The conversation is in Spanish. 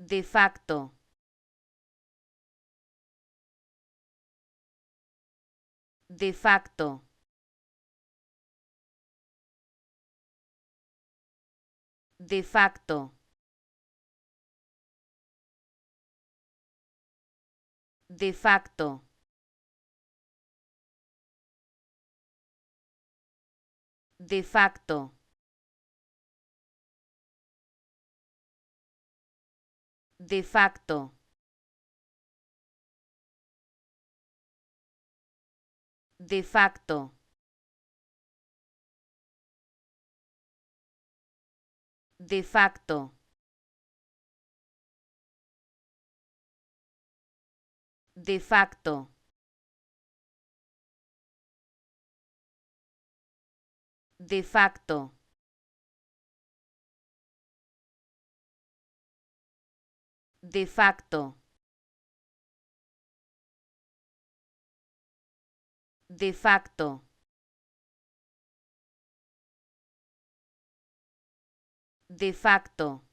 de facto, de facto, de facto, de facto, de facto, de facto, de facto, de facto, de facto, de facto, de facto, de facto, de facto.